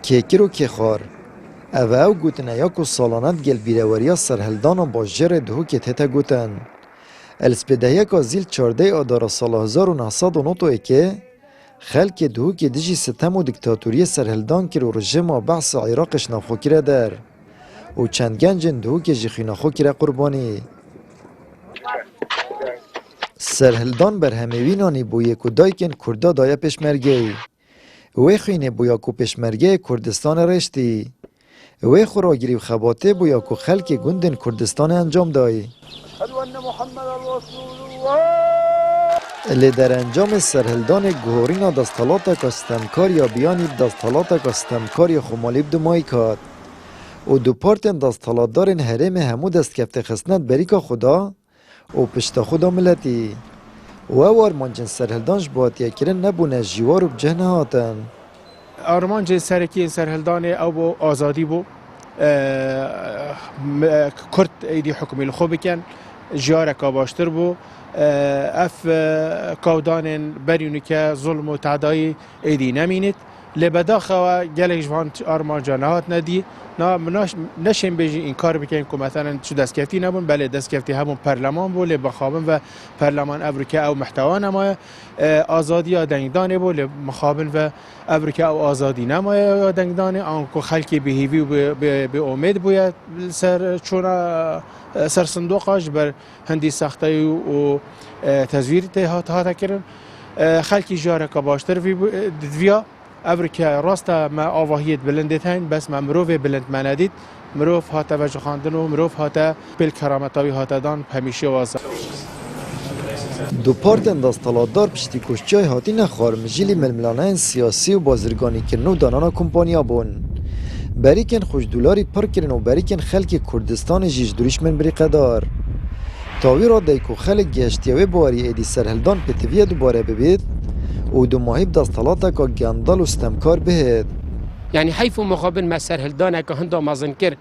کیکر و کیخار او گوتن یاکو سالانت گل بیروریا سرهلدان با جر دهو که تیتا گوتن. السپیده که زیل 14 آدار سال 1909 که خلک دهو که دیجی ستم و دیکتاتوری سرهلدان کرد و رژیم بعث عراقش نافو کرده در و چند گنجن دهو که جخیناخو کرده قربانی. سرهلدان بر هموینانی بوی کدایکن کرده دای پشمرگی وی خوینه بویا کو پشمرگی کردستان رشتی وی خوراگیری و خباته بویا کو خلک گندن کردستان انجام دای. لی در انجام سرهلدان گوهرین دستالات کستمکار یا بیانی دستالات کستمکار خمالیب دو مای کاد و دو پارتن دستالات دارن حرم همو دست کفت خسنت بریکا خدا و پشت خدا ملتی و آرمانجن سرهلدانش باید یکرن نبونه جیوار و بجه نهاتن. آرمانجن سرکی سرهلدان او بو آزادی بو کرد ایدی حکمی لخو بکن جارکا باشتر بو اف کودان بریونی که ظلم و تعدای ایدی نمینید لبداخوا گلک جوان آرمانجان هات ندی نشیم بیجی این کار بکنیم که مثلا چو دستکفتی نبون بله دستکفتی همون پرلمان بو لبخابن و پرلمان امریکا او محتوا نمای آزادی ها دنگدانه بو لبخابن و امریکا او آزادی نمای دنگدانه آنکو خلکی بهیوی و به امید بوید سر صندوقاش بر هندی سخته و تزویر هاتا کرن خلکی جاره که باشتر دویا امریکا راستا ما آواهیت بلندت هین بس ما مروف بلند مندید مروف هاتا وجه خواندن و مروف هاتا بالکرامتاوی هاتا دان همیشه واسه دو پارتن دستالاتدار پشتی کشتیای هاتی نخوار مجیلی ململانه سیاسی و بازرگانی کرن و دانانا کمپانیا بون بریکن خوش دولاری پر کرن و بریکن خلک کردستان جیج دوریش من بریقه دار تاوی را دیکو خلک گشتیاوی باری ایدی سرهلدان پتویه دوباره ببید و دو ماهیب دستالاتا که گندال و استمکار بهید. يعني حيث مقابل ما سرهلدانا كهندا مازنكر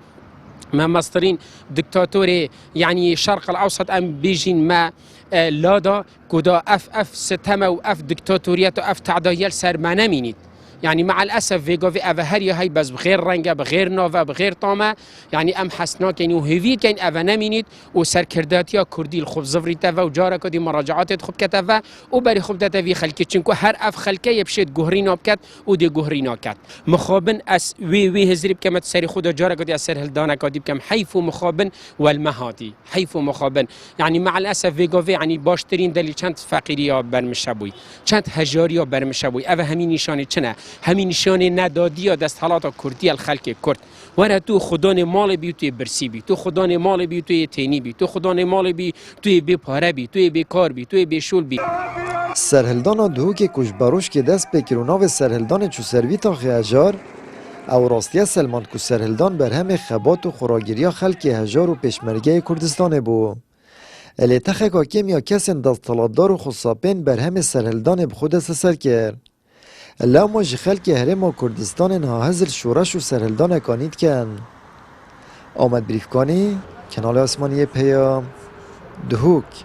ما مصدرين دكتاتوري يعني الشرق الاوسط ام بيجين ما لادا كدا اف ستما واف دكتاتوريات واف تعدايل سر ما نمينيد يعني مع الاسف فيجا في هريا هي بس بغير رنجه بغير نوفا بغير طامه يعني ام حسناك يعني وهيفي كاين اف نمينيد وسركرداتيا كردي الخب زفري تفا وجارك دي مراجعات خب كتفا وبري خب تفي خلكي تشنكو هر اف خلكي بشيت جوهرينا بكت ودي جوهرينا كت مخابن اس وي هزري بكم تسري خد جارك دي اسر هلدانا كدي بكم حيف مخابن والمهاتي حيف مخابن يعني مع الاسف فيجا في يعني باشترين دلي چند فقيريا برمشبوي چند هجاريا برمشبوي اف همين نشانه چنه همین نشانه ندادی یا دست حالات کردی الخلق کرد وره تو خدان مال بی توی برسی بی تو خدان مال بی توی تینی بی تو خدان مال بی توی بی پاره بی توی بی کار بی توی بی شول بی سرهلدان دهو که کش باروش که دست بکر و ناو سرهلدان چو سروی تا هجار او راستیه سلمان که سرهلدان بر هم خبات و خوراگیری خلق هجار و پشمرگه کردستان بو الی تخک حاکم یا کسین دستالاتدار و خصابین بر هم سرهلدان بخود سر کرد لما خلک هرم و کردستان ها هزر شورش و سرهلدان کانید کن آمد بریفکانی کنال آسمانی پیام دهوک